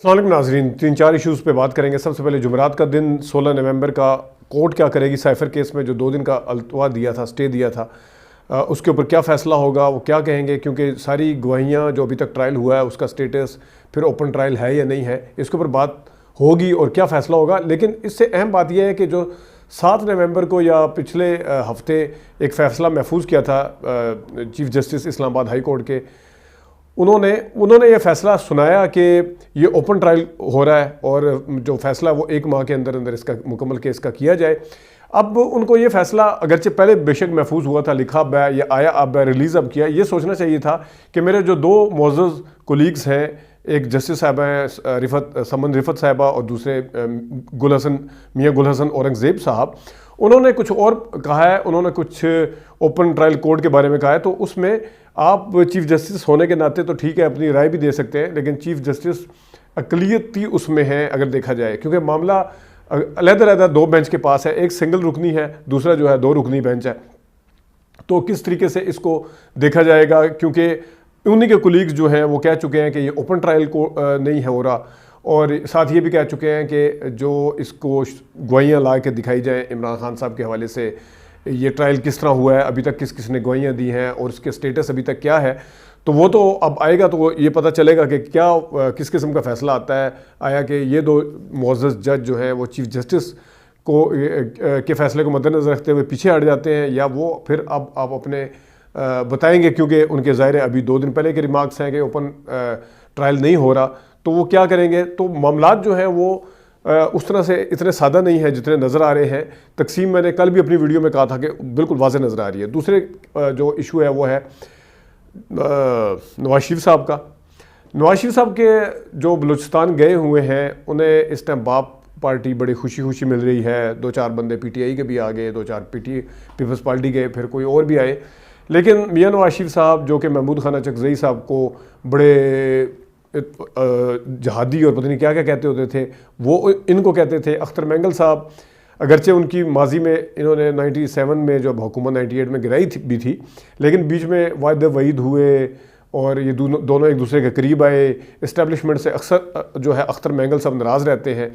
السلام علیکم ناظرین، 3-4 ایشوز پہ بات کریں گے۔ سب سے پہلے جمعرات کا دن 16 نومبر کا کورٹ کیا کرے گی سائفر کیس میں جو 2 دن کا التوا دیا تھا، اسٹے دیا تھا، اس کے اوپر کیا فیصلہ ہوگا، وہ کیا کہیں گے، کیونکہ ساری گواہیاں جو ابھی تک ٹرائل ہوا ہے اس کا سٹیٹس، پھر اوپن ٹرائل ہے یا نہیں ہے، اس کے اوپر بات ہوگی اور کیا فیصلہ ہوگا۔ لیکن اس سے اہم بات یہ ہے کہ جو 7 نومبر کو یا پچھلے ہفتے ایک فیصلہ محفوظ کیا تھا چیف جسٹس اسلام آباد ہائی کورٹ کے، انہوں نے یہ فیصلہ سنایا کہ یہ اوپن ٹرائل ہو رہا ہے اور جو فیصلہ وہ 1 ماہ کے اندر اس کا مکمل کیس کا کیا جائے۔ اب ان کو یہ فیصلہ اگرچہ پہلے بے شک محفوظ ہوا تھا، لکھا اب ہے یا آیا اب ہے، ریلیز اب کیا، یہ سوچنا چاہیے تھا کہ میرے جو 2 معزز کولیگز ہیں، ایک جسٹس صاحبہ ہیں سمن رفت صاحبہ اور دوسرے میاں گل حسن اورنگزیب صاحب، انہوں نے کچھ اور کہا ہے، انہوں نے کچھ اوپن ٹرائل کورٹ کے بارے میں کہا ہے۔ تو اس میں آپ چیف جسٹس ہونے کے ناطے تو ٹھیک ہے اپنی رائے بھی دے سکتے ہیں، لیکن چیف جسٹس اقلیتی اس میں ہے اگر دیکھا جائے، کیونکہ معاملہ علیحدہ 2 بینچ کے پاس ہے، ایک سنگل رکنی ہے، دوسرا جو ہے 2 رکنی بینچ ہے۔ تو کس طریقے سے اس کو دیکھا جائے گا، کیونکہ انہی کے کولیگز جو ہیں وہ کہہ چکے ہیں کہ یہ اوپن ٹرائل کو نہیں ہو رہا، اور ساتھ یہ بھی کہہ چکے ہیں کہ جو اس کو گواہیاں لا کے دکھائی جائیں عمران خان صاحب کے حوالے سے، یہ ٹرائل کس طرح ہوا ہے، ابھی تک کس کس نے گواہیاں دی ہیں اور اس کے سٹیٹس ابھی تک کیا ہے، تو وہ تو اب آئے گا تو یہ پتہ چلے گا کہ کیا کس قسم کا فیصلہ آتا ہے۔ آیا کہ یہ 2 معزز جج جو ہیں وہ چیف جسٹس کے فیصلے کو مد نظر رکھتے ہوئے پیچھے ہٹ جاتے ہیں، یا وہ پھر اب آپ اپنے بتائیں گے، کیونکہ ان کے ظاہر ابھی 2 دن پہلے کے ریمارکس ہیں کہ اوپن ٹرائل نہیں ہو رہا، تو وہ کیا کریں گے۔ تو معاملات جو ہیں وہ اس طرح سے اتنے سادہ نہیں ہے جتنے نظر آ رہے ہیں۔ تقسیم میں نے کل بھی اپنی ویڈیو میں کہا تھا کہ بالکل واضح نظر آ رہی ہے۔ دوسرے جو ایشو ہے وہ ہے نواز شریف صاحب کا۔ نواز شریف صاحب کے جو بلوچستان گئے ہوئے ہیں، انہیں اس ٹائم باپ پارٹی بڑی خوشی مل رہی ہے، 2-4 بندے پی ٹی آئی کے بھی آ گئے، 2-4 پیپلز پارٹی گئے، پھر کوئی اور بھی آئے، لیکن میاں نواز شریف صاحب جو کہ محمود خانہ چکزئی صاحب کو بڑے جہادی اور پتہ نہیں کیا کہتے ہوتے تھے، وہ ان کو کہتے تھے۔ اختر مینگل صاحب اگرچہ ان کی ماضی میں انہوں نے 97 میں جب حکومت 98 میں گرائی بھی تھی، لیکن بیچ میں واحد وعید ہوئے اور یہ دونوں ایک دوسرے کے قریب آئے۔ اسٹیبلشمنٹ سے اکثر جو ہے اختر مینگل صاحب ناراض رہتے ہیں،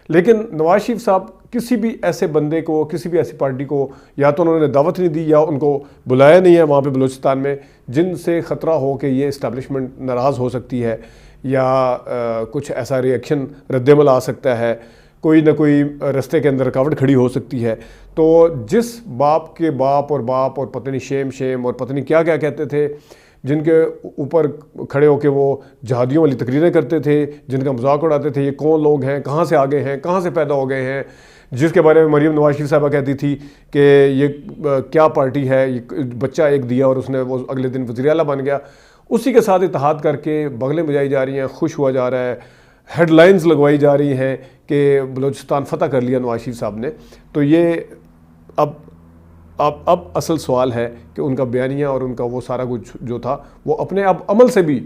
لیکن نواز شریف صاحب کسی بھی ایسے بندے کو، کسی بھی ایسی پارٹی کو یا تو انہوں نے دعوت نہیں دی یا ان کو بلایا نہیں ہے وہاں پہ بلوچستان میں، جن سے خطرہ ہو کہ یہ اسٹیبلشمنٹ ناراض ہو سکتی ہے یا کچھ ایسا ری ایکشن رد عمل آ سکتا ہے، کوئی نہ کوئی رستے کے اندر رکاوٹ کھڑی ہو سکتی ہے۔ تو جس باپ کے باپ اور پتہ نہیں شیم اور پتہ نہیں کیا کہتے تھے، جن کے اوپر کھڑے ہو کے وہ جہادیوں والی تقریریں کرتے تھے، جن کا مذاق اڑاتے تھے، یہ کون لوگ ہیں، کہاں سے آگے ہیں، کہاں سے پیدا ہو گئے ہیں، جس کے بارے میں مریم نواز شریف صاحبہ کہتی تھی کہ یہ کیا پارٹی ہے، یہ بچہ ایک دیا اور اس نے وہ اگلے دن وزیر اعلیٰ بن گیا، اسی کے ساتھ اتحاد کر کے بغلیں بجائی جا رہی ہیں، خوش ہوا جا رہا ہے، ہیڈ لائنز لگوائی جا رہی ہیں کہ بلوچستان فتح کر لیا نواز شریف صاحب نے۔ تو یہ اب اصل سوال ہے کہ ان کا بیانیہ اور ان کا وہ سارا کچھ جو تھا وہ اپنے اب عمل سے بھی،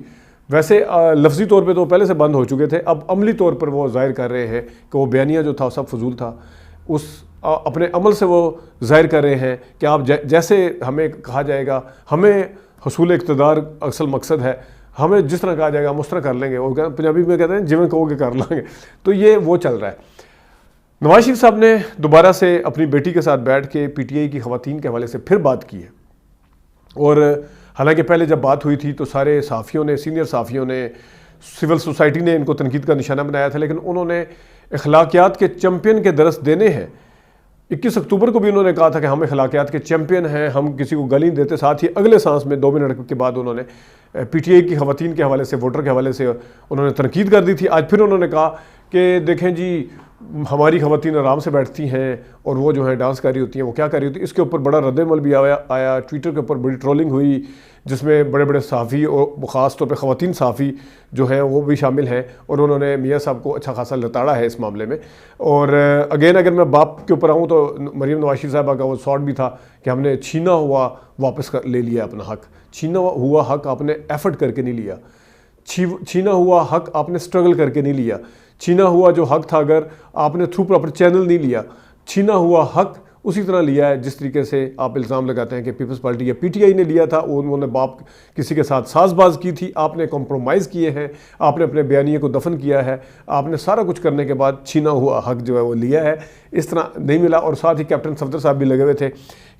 ویسے لفظی طور پہ تو پہلے سے بند ہو چکے تھے، اب عملی طور پر وہ ظاہر کر رہے ہیں کہ وہ بیانیہ جو تھا سب فضول تھا، اس اپنے عمل سے وہ ظاہر کر رہے ہیں کہ آپ جیسے ہمیں کہا جائے گا، ہمیں حصول اقتدار اصل مقصد ہے، ہمیں جس طرح کہا جائے گا ہم اس طرح کر لیں گے، وہ پنجابی میں کہتے ہیں جویں کہو گے کر لیں گے۔ تو یہ وہ چل رہا ہے۔ نواز شریف صاحب نے دوبارہ سے اپنی بیٹی کے ساتھ بیٹھ کے پی ٹی آئی کی خواتین کے حوالے سے پھر بات کی ہے، اور حالانکہ پہلے جب بات ہوئی تھی تو سارے صحافیوں نے، سینئر صحافیوں نے، سول سوسائٹی نے ان کو تنقید کا نشانہ بنایا تھا، لیکن انہوں نے اخلاقیات کے چیمپئن کے درس دینے ہیں۔ 21 اکتوبر کو بھی انہوں نے کہا تھا کہ ہم اخلاقیات کے چیمپئن ہیں، ہم کسی کو گالی نہیں دیتے، ساتھ ہی اگلے سانس میں 2 منٹ کے بعد انہوں نے پی ٹی آئی کی خواتین کے حوالے سے، ووٹر کے حوالے سے انہوں نے تنقید کر دی تھی۔ آج پھر انہوں نے کہا کہ دیکھیں جی ہماری خواتین آرام سے بیٹھتی ہیں اور وہ جو ہیں ڈانس کر رہی ہوتی ہیں، وہ کیا کر رہی ہوتی ہے۔ اس کے اوپر بڑا رد عمل بھی آیا، ٹویٹر کے اوپر بڑی ٹرولنگ ہوئی، جس میں بڑے بڑے صحافی اور خاص طور پہ خواتین صحافی جو ہیں وہ بھی شامل ہیں، اور انہوں نے میاں صاحب کو اچھا خاصا لتاڑا ہے اس معاملے میں۔ اور اگین اگر میں باپ کے اوپر آؤں تو مریم نواز شریف صاحبہ کا وہ شارٹ بھی تھا کہ ہم نے چھینا ہوا واپس لے لیا اپنا حق، چھینا ہوا حق آپ نے ایفرٹ کر کے نہیں لیا، چھینا ہوا حق آپ نے سٹرگل کر کے نہیں لیا، چھینا ہوا جو حق تھا اگر آپ نے تھرو پراپر چینل نہیں لیا، چھینا ہوا حق اسی طرح لیا ہے جس طریقے سے آپ الزام لگاتے ہیں کہ پیپلز پارٹی یا پی ٹی آئی نے لیا تھا، انہوں نے باپ کسی کے ساتھ ساز باز کی تھی، آپ نے کمپرومائز کیے ہیں، آپ نے اپنے بیانیے کو دفن کیا ہے، آپ نے سارا کچھ کرنے کے بعد چھینا ہوا حق جو ہے وہ لیا ہے، اس طرح نہیں ملا۔ اور ساتھ ہی کیپٹن صفدر صاحب بھی لگے ہوئے تھے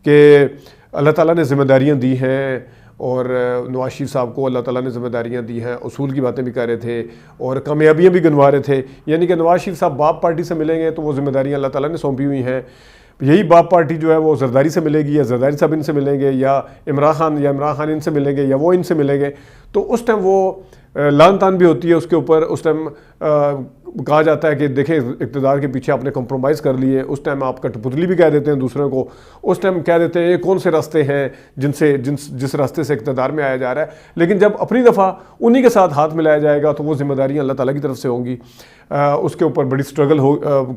کہ اللہ تعالیٰ نے ذمہ داریاں دی ہیں، اور نواز شریف صاحب کو اللہ تعالیٰ نے ذمہ داریاں دی ہیں، اصول کی باتیں بھی کہہ رہے تھے اور کامیابیاں بھی گنوا رہے تھے، یعنی کہ نواز شریف صاحب باپ پارٹی سے ملیں گے تو وہ ذمہ داریاں اللہ تعالیٰ نے سونپی ہوئی ہیں، یہی باپ پارٹی جو ہے وہ زرداری سے ملے گی یا زرداری صاحب ان سے ملیں گے، یا عمران خان ان سے ملیں گے، یا وہ ان سے ملیں گے، تو اس ٹائم وہ لان تان بھی ہوتی ہے اس کے اوپر۔ اس ٹائم کہا جاتا ہے کہ دیکھیں اقتدار کے پیچھے آپ نے کمپرومائز کر لیے، اس ٹائم آپ کٹھ پتلی بھی کہہ دیتے ہیں دوسروں کو، اس ٹائم کہہ دیتے ہیں یہ کون سے راستے ہیں جس راستے سے اقتدار میں آیا جا رہا ہے، لیکن جب اپنی دفعہ انہی کے ساتھ ہاتھ ملایا جائے گا تو وہ ذمہ داریاں اللہ تعالیٰ کی طرف سے ہوں گی، اس کے اوپر بڑی سٹرگل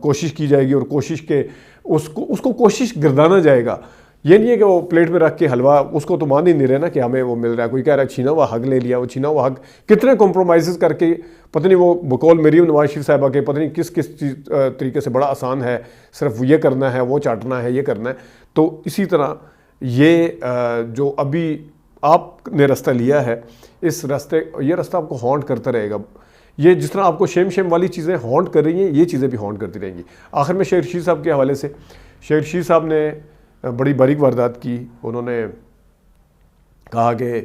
کوشش کی جائے گی، اور کوشش کے اس کو کوشش گردانا جائے گا۔ یہ نہیں ہے کہ وہ پلیٹ میں رکھ کے حلوہ، اس کو تو مان ہی نہیں رہے نا کہ ہمیں وہ مل رہا ہے، کوئی کہہ رہا ہے چھینا ہوا حق لے لیا، وہ چھینا ہوا حق کتنے کمپرومائزز کر کے، پتہ نہیں وہ بقول مریم نواز شریف صاحبہ کے پتہ نہیں کس طریقے سے بڑا آسان ہے، صرف یہ کرنا ہے، وہ چاٹنا ہے، یہ کرنا ہے۔ تو اسی طرح یہ جو ابھی آپ نے راستہ لیا ہے، یہ راستہ آپ کو ہانٹ کرتا رہے گا، یہ جس طرح آپ کو شیم والی چیزیں ہانٹ کر رہی ہیں، یہ چیزیں بھی ہانٹ کرتی رہیں گی۔ آخر میں شیخ رشید صاحب کے حوالے سے، شیخ رشید صاحب نے بڑی باریک واردات کی، انہوں نے کہا کہ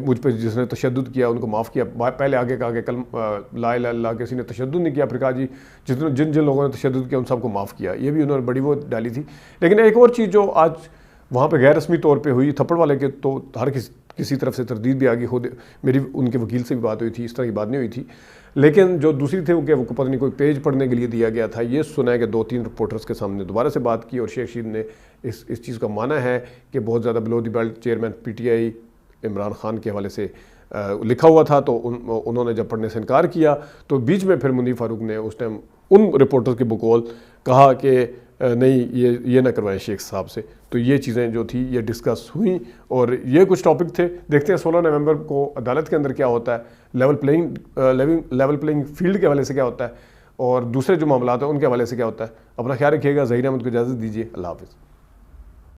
مجھ پہ جس نے تشدد کیا ان کو معاف کیا، پہلے آگے کہا کہ لا الہ الا اللہ کسی نے تشدد نہیں کیا، پھر کہا جی جن لوگوں نے تشدد کیا ان سب کو معاف کیا، یہ بھی انہوں نے بڑی وہ ڈالی تھی۔ لیکن ایک اور چیز جو آج وہاں پہ غیر رسمی طور پہ ہوئی، تھپڑ والے کے تو ہر کسی طرف سے تردید بھی آ گئی، خود میری ان کے وکیل سے بھی بات ہوئی تھی، اس طرح کی بات نہیں ہوئی تھی، لیکن جو دوسری تھے کہ وہ پتہ نہیں کوئی پیج پڑھنے کے لیے دیا گیا تھا، یہ سنا ہے کہ 2-3 رپورٹرز کے سامنے دوبارہ سے بات کی، اور شیخ رشید نے اس چیز کا مانا ہے کہ بہت زیادہ below the belt chairman P T I Imran Khan کے حوالے سے لکھا ہوا تھا، تو انہوں نے جب پڑھنے سے انکار کیا تو بیچ میں پھر منیر فاروق نے اس ٹائم ان رپورٹرز کے بقول کہا کہ نہیں یہ نہ کروائیں شیخ صاحب سے۔ تو یہ چیزیں جو تھی یہ ڈسکس ہوئیں، اور یہ کچھ ٹاپک تھے، دیکھتے ہیں 16 نومبر کو عدالت کے اندر کیا ہوتا ہے، لیول پلینگ فیلڈ کے حوالے سے کیا ہوتا ہے، اور دوسرے جو معاملات ہیں ان کے حوالے سے کیا ہوتا ہے۔ اپنا خیال رکھیے گا، ظہیر احمد کو اجازت دیجیے، اللہ حافظ۔